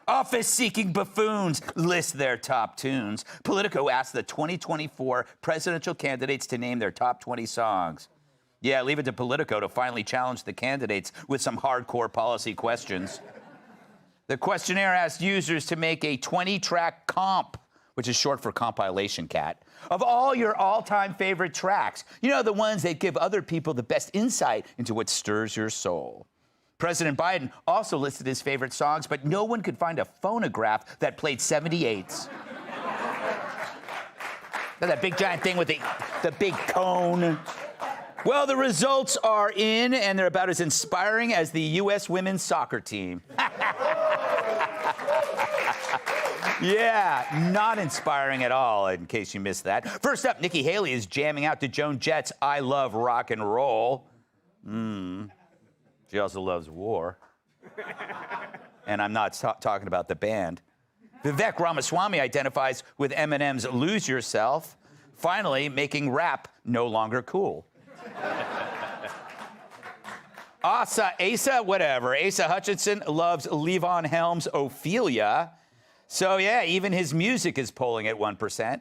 Office-seeking buffoons list their top tunes. Politico asked the 2024 presidential candidates to name their top 20 songs. Yeah, leave it to Politico to finally challenge the candidates with some hardcore policy questions. The questionnaire asked users to make a 20-track comp, which is short for compilation, Cat, of all your all-time favorite tracks. You know, the ones that give other people the best insight into what stirs your soul. President Biden also listed his favorite songs, but no one could find a phonograph that played 78s. That big giant thing with the big cone. Well, the results are in, and they're about as inspiring as the U.S. women's soccer team. Yeah, not inspiring at all, in case you missed that. First up, Nikki Haley is jamming out to Joan Jett's I Love Rock and Roll. She also loves war. And I'm not talking about the band. Vivek Ramaswamy identifies with Eminem's Lose Yourself, finally making rap no longer cool. Asa Hutchinson loves Levon Helm's Ophelia. So, yeah, even his music is polling at 1%.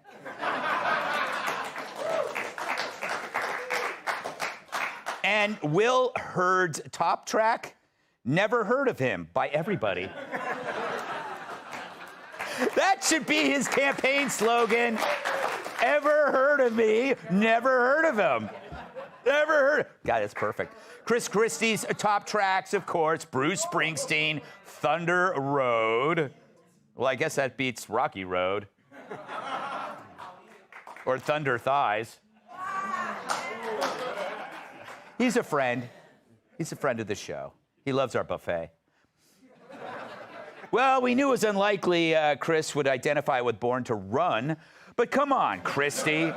And Will Hurd's top track, Never Heard of Him, by everybody. That should be his campaign slogan. Ever heard of me, never heard of him. Never heard. God, that's perfect. Chris Christie's top tracks, of course, Bruce Springsteen, Thunder Road. Well, I guess that beats Rocky Road. Or Thunder Thighs. He's a friend. He's a friend of the show. He loves our buffet. Well, we knew it was unlikely Chris would identify with Born to Run, but come on, Christy.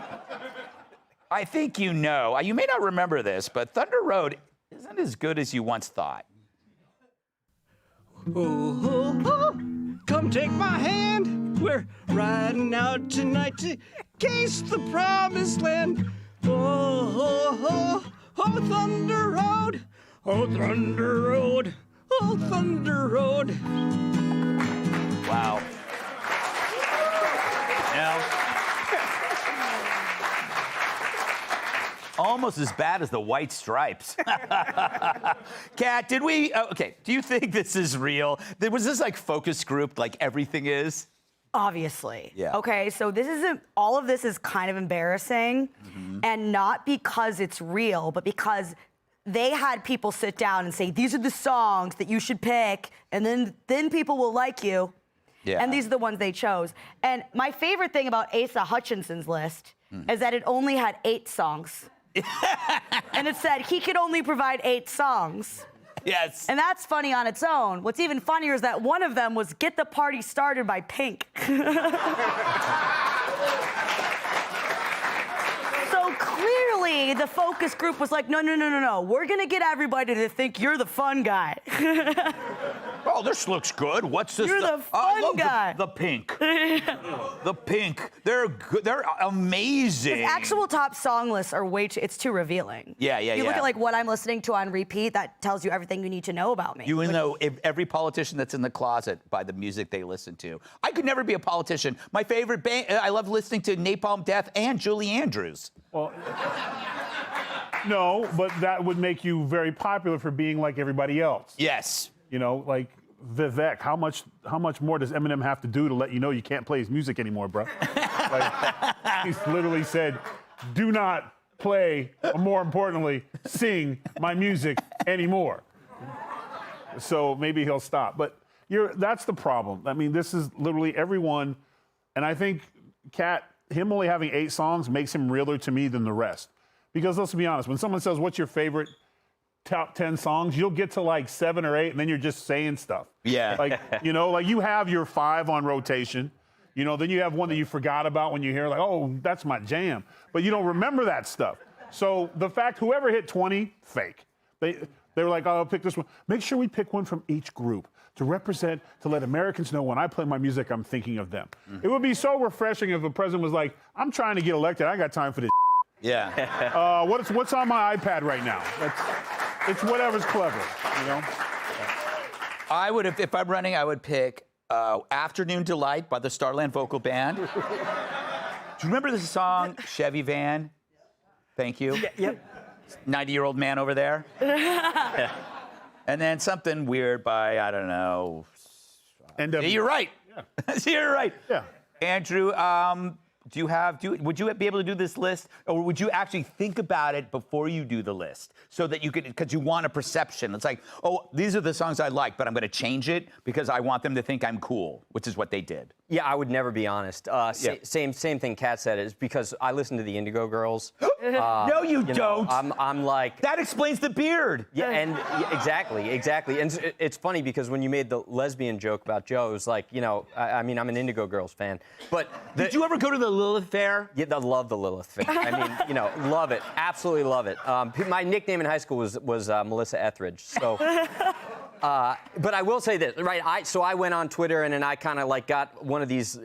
I think you know, you may not remember this, but Thunder Road isn't as good as you once thought. Oh, oh, oh. Come take my hand. We're riding out tonight to case the promised land. Oh, oh, oh, oh, Thunder Road. Oh, Thunder Road. Oh, Thunder Road. Wow. Now, almost as bad as the White Stripes. Kat, did we, okay, do you think this is real? Was this like focus group like everything is? Obviously. Yeah. Okay, so all of this is kind of embarrassing, and not because it's real, but because they had people sit down and say, these are the songs that you should pick, and then people will like you. Yeah. And these are the ones they chose. And my favorite thing about Asa Hutchinson's list is that it only had 8 songs. And it said he could only provide 8 songs. Yes. And that's funny on its own. What's even funnier is that one of them was Get the Party Started by Pink. So clearly the focus group was like, no. We're going to get everybody to think you're the fun guy. Oh, this looks good. What's this? You're the fun guy. The Pink. The Pink. They're good. They're amazing. His actual top song lists are it's too revealing. Yeah. You look at like what I'm listening to on repeat, that tells you everything you need to know about me. You know every politician that's in the closet by the music they listen to. I could never be a politician. My favorite band, I love listening to Napalm Death and Julie Andrews. Well, no, but that would make you very popular for being like everybody else. Yes. You know, like Vivek, how much more does Eminem have to do to let you know you can't play his music anymore, bro? Like, he's literally said, do not play, or more importantly, sing my music anymore. So maybe he'll stop. But that's the problem. I mean, this is literally everyone, and I think him only having 8 songs makes him realer to me than the rest. Because let's be honest, when someone says, what's your favorite top 10 songs, you'll get to like 7 or 8, and then you're just saying stuff. Yeah. Like, you know, like you have your 5 on rotation. You know, then you have one that you forgot about when you hear like, oh, that's my jam. But you don't remember that stuff. So the fact whoever hit 20, fake. They were like, oh, I'll pick this one. Make sure we pick one from each group to represent, to let Americans know when I play my music, I'm thinking of them. It would be so refreshing if the president was like, I'm trying to get elected. I got time for this. Yeah. What's on my iPad right now? It's whatever's clever, you know? I would, if I'm running, I would pick Afternoon Delight by the Starland Vocal Band. Do you remember the song Chevy Van? Thank you. Yep. 90-year-old man over there. And then something weird by, I don't know. And You're right. Yeah. You're right. Yeah. Andrew, would you be able to do this list, or would you actually think about it before you do the list, so that you could, because you want a perception. It's like, oh, these are the songs I like, but I'm going to change it because I want them to think I'm cool, which is what they did. Yeah, I would never be honest. Same thing Kat said is because I listen to the Indigo Girls. No, you don't. I'm like... That explains the beard. Yeah, and exactly. And it's funny because when you made the lesbian joke about Joe, it was like, I mean, I'm an Indigo Girls fan. But did you ever go to the Lilith Fair? Yeah, I love the Lilith Fair. I mean, love it. Absolutely love it. My nickname in high school was Melissa Etheridge. So... but I will say this, right? So I went on Twitter and then I kind of like got one of these,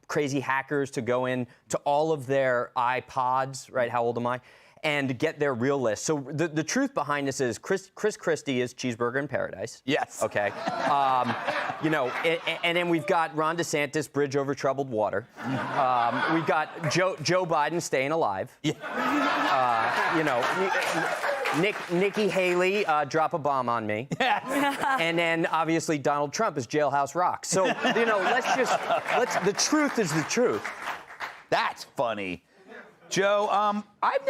crazy hackers to go in to all of their iPods, right? How old am I? And get their real list. So the truth behind this is Chris Christie is Cheeseburger in Paradise. Yes. Okay. And then we've got Ron DeSantis, Bridge Over Troubled Water. We've got Joe Biden, Staying Alive. Yeah. Nikki Haley, Drop a Bomb on Me. And then obviously Donald Trump is Jailhouse Rock. So, the truth is the truth. That's funny. Joe, I've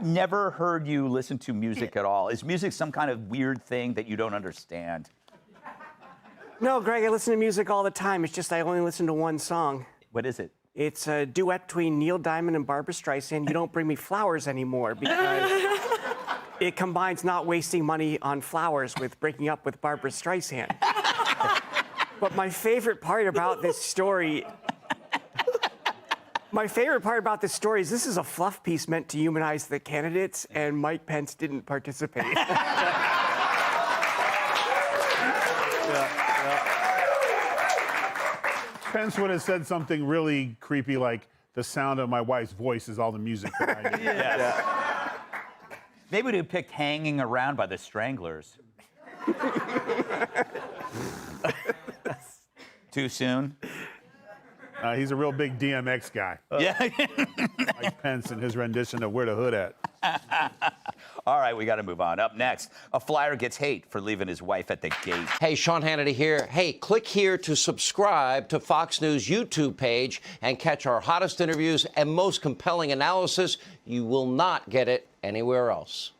never heard you listen to music at all. Is music some kind of weird thing that you don't understand? No, Greg, I listen to music all the time. It's just I only listen to one song. What is it? It's a duet between Neil Diamond and Barbra Streisand, You Don't Bring Me Flowers Anymore, because it combines not wasting money on flowers with breaking up with Barbra Streisand. But my favorite part about this story is this is a fluff piece meant to humanize the candidates, and Mike Pence didn't participate. Pence would have said something really creepy like, the sound of my wife's voice is all the music that I need. Yes. Maybe we'd have picked Hanging Around by the Stranglers. Too soon? He's a real big DMX guy. Yeah. Mike Pence and his rendition of Where the Hood At. All right, we got to move on. Up next, a flyer gets hate for leaving his wife at the gate. Hey, Sean Hannity here. Hey, click here to subscribe to Fox News YouTube page and catch our hottest interviews and most compelling analysis. You will not get it anywhere else.